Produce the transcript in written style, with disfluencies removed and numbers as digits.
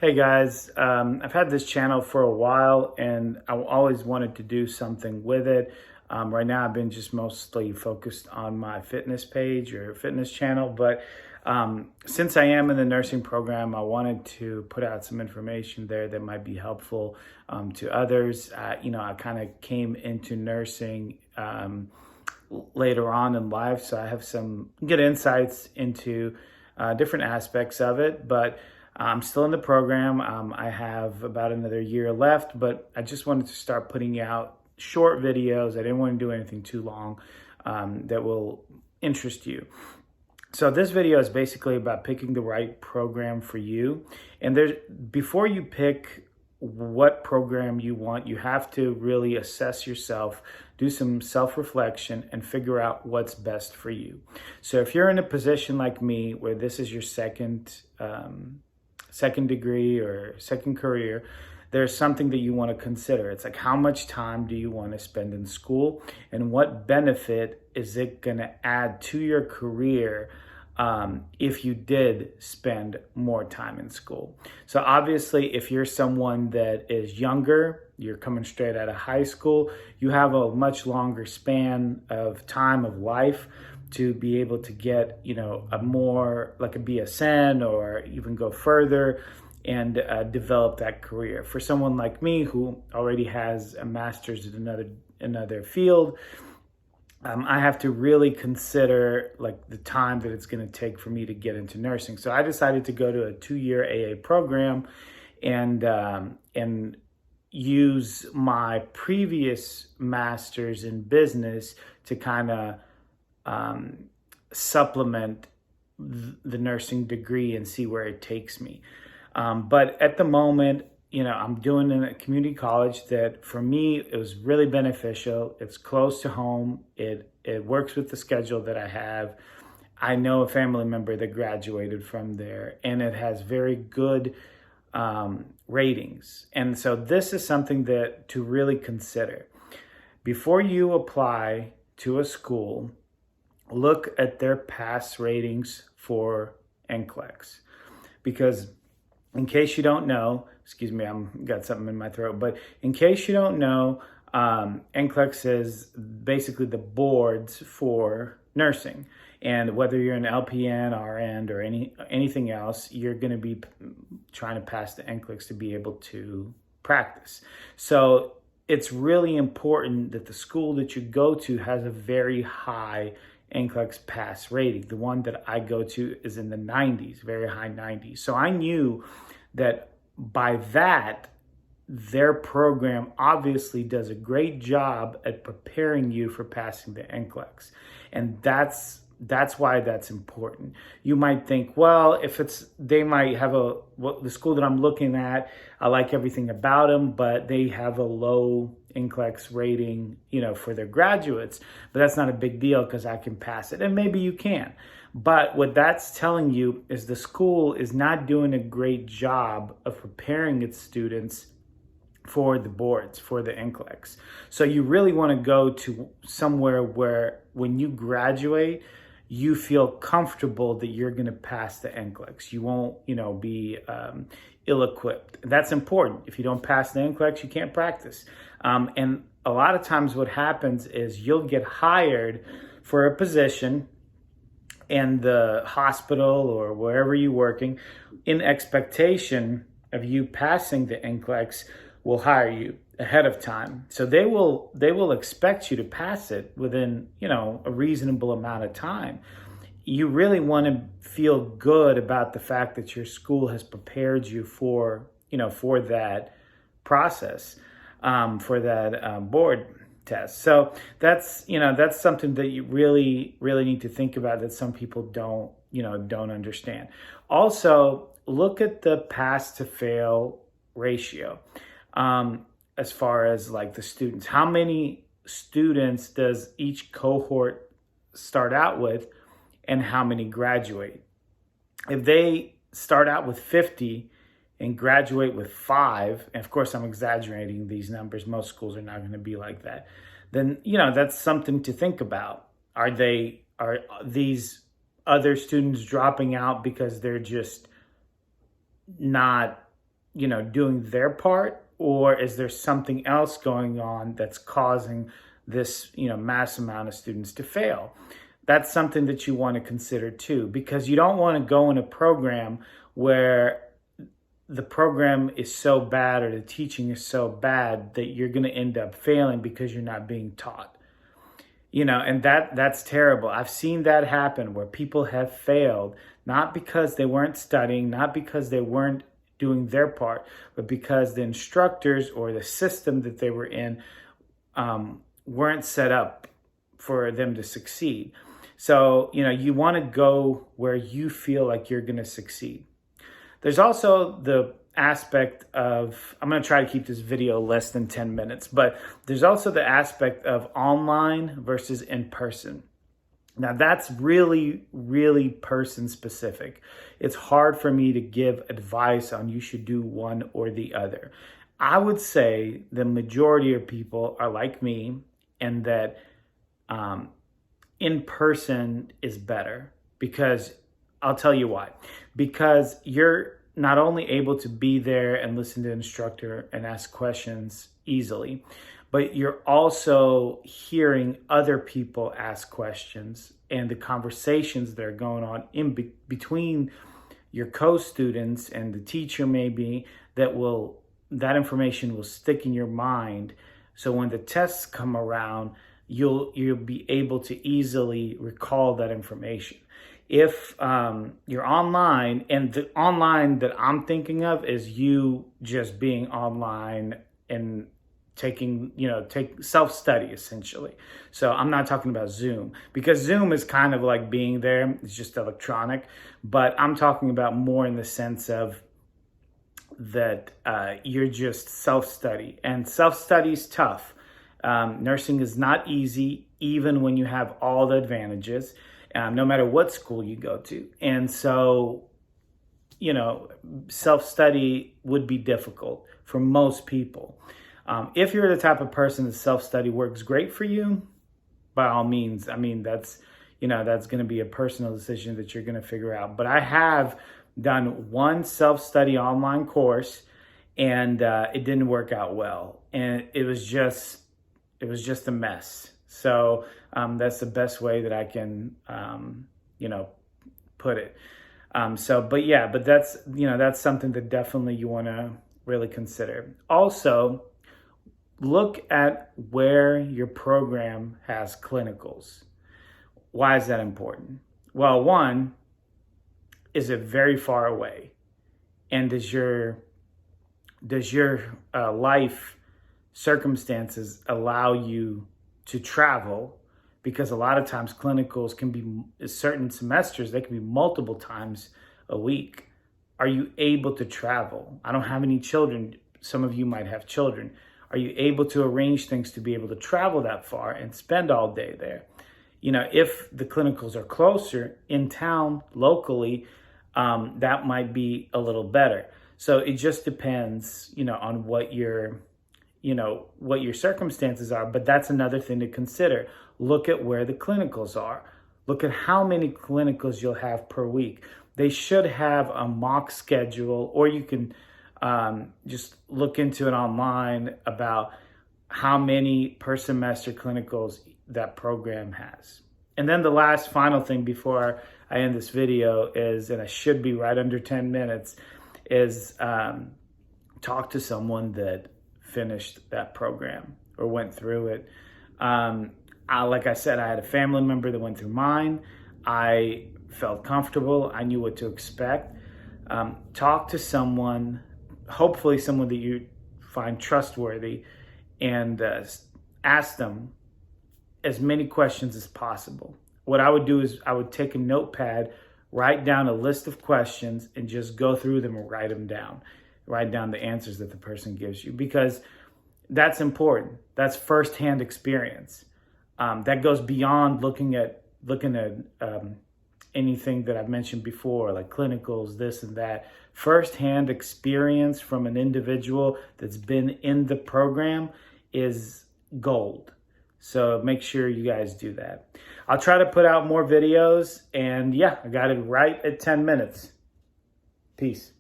Hey guys, I've had this channel for a while and I always wanted to do something with it. Right now I've been just mostly focused on my fitness page or fitness channel, but since I am in the nursing program, I wanted to put out some information there that might be helpful to others. I kind of came into nursing later on in life, so I have some good insights into different aspects of it, but I'm still in the program. I have about another year left, but I just wanted to start putting out short videos. I didn't want to do anything too long that will interest you. So this video is basically about picking the right program for you. And before you pick what program you want, you have to really assess yourself, do some self-reflection, and figure out what's best for you. So if you're in a position like me where this is your second degree or second career, there's something that you want to consider. It's like, how much time do you want to spend in school, and what benefit is it going to add to your career if you did spend more time in school? So obviously, if you're someone that is younger, you're coming straight out of high school, you have a much longer span of time of life to be able to get, a more like a BSN or even go further and develop that career. For someone like me who already has a master's in another field, I have to really consider like the time that it's going to take for me to get into nursing. So I decided to go to a 2-year AA program and use my previous master's in business to kind of supplement the nursing degree and see where it takes me. But at the moment, I'm doing in a community college that for me, it was really beneficial. It's close to home. It works with the schedule that I have. I know a family member that graduated from there, and it has very good ratings. And so this is something that to really consider. Before you apply to a school, look at their pass ratings for NClex. Because in case you don't know, excuse me, I've got something in my throat, but in case you don't know, NClex is basically the boards for nursing. And whether you're an LPN, RN, or anything else, you're going to be trying to pass the NClex to be able to practice. So it's really important that the school that you go to has a very high NClex pass rating. The one that I go to is in the 90s, very high 90s. So I knew that by that, their program obviously does a great job at preparing you for passing the NClex. And that's why that's important. You might think, well, they might have the school that I'm looking at, I like everything about them, but they have a low NClex rating, for their graduates, but that's not a big deal because I can pass it. And maybe you can. But what that's telling you is the school is not doing a great job of preparing its students for the boards, for the NClex. So you really want to go to somewhere where when you graduate, you feel comfortable that you're going to pass the NClex. You won't, be ill-equipped. That's important. If you don't pass the NClex, you can't practice. And a lot of times what happens is you'll get hired for a position in the hospital or wherever you're working in expectation of you passing the NClex will hire you ahead of time. So they will expect you to pass it within, a reasonable amount of time. You really want to feel good about the fact that your school has prepared you for that process, for that board test. So that's something that you really, really need to think about that some people don't understand. Also, look at the pass to fail ratio. As far as like the students, how many students does each cohort start out with and how many graduate? If they start out with 50 and graduate with 5, and of course I'm exaggerating these numbers, most schools are not going to be like that, then that's something to think about. Are these other students dropping out because they're just not doing their part, or is there something else going on that's causing this, mass amount of students to fail? That's something that you want to consider too, because you don't want to go in a program where the program is so bad or the teaching is so bad that you're going to end up failing because you're not being taught. And that's terrible. I've seen that happen where people have failed, not because they weren't studying, not because they weren't doing their part, but because the instructors or the system that they were in weren't set up for them to succeed. So, you want to go where you feel like you're going to succeed. There's also the aspect of, I'm going to try to keep this video less than 10 minutes, but there's also the aspect of online versus in person. Now that's really, really person specific. It's hard for me to give advice on you should do one or the other. I would say the majority of people are like me, and that in person is better, because I'll tell you why. Because you're not only able to be there and listen to the instructor and ask questions easily, but you're also hearing other people ask questions and the conversations that are going on in between your co-students and the teacher, maybe, that information will stick in your mind. So when the tests come around, you'll be able to easily recall that information. If you're online, and the online that I'm thinking of is you just being online and take self-study essentially. So I'm not talking about Zoom, because Zoom is kind of like being there. It's just electronic, but I'm talking about more in the sense of that you're just self-study, and self-study is tough. Nursing is not easy, even when you have all the advantages, no matter what school you go to. And so, self-study would be difficult for most people. If you're the type of person that self-study works great for you, by all means, that's going to be a personal decision that you're going to figure out. But I have done one self-study online course, and it didn't work out well. And it was just a mess. So that's the best way that I can, put it. But that's something that definitely you want to really consider. Also, look at where your program has clinicals. Why is that important? Well, one, is it very far away? And does your life circumstances allow you to travel? Because a lot of times clinicals can be, certain semesters, they can be multiple times a week. Are you able to travel? I don't have any children. Some of you might have children. Are you able to arrange things to be able to travel that far and spend all day there? If the clinicals are closer in town locally, that might be a little better. So it just depends, on what your circumstances are. But that's another thing to consider. Look at where the clinicals are. Look at how many clinicals you'll have per week. They should have a mock schedule, or you can just look into it online about how many per semester clinicals that program has. And then the last final thing before I end this video is, and I should be right under 10 minutes, is talk to someone that finished that program or went through it. Like I said, I had a family member that went through mine. I felt comfortable. I knew what to expect. Talk to someone, hopefully someone that you find trustworthy, and ask them as many questions as possible. What I would do is I would take a notepad, write down a list of questions, and just go through them and write them down. Write down the answers that the person gives you, because that's important. That's firsthand experience. That goes beyond looking at anything that I've mentioned before, like clinicals, this and that. Firsthand experience from an individual that's been in the program is gold. So make sure you guys do that. I'll try to put out more videos, and yeah, I got it right at 10 minutes. Peace.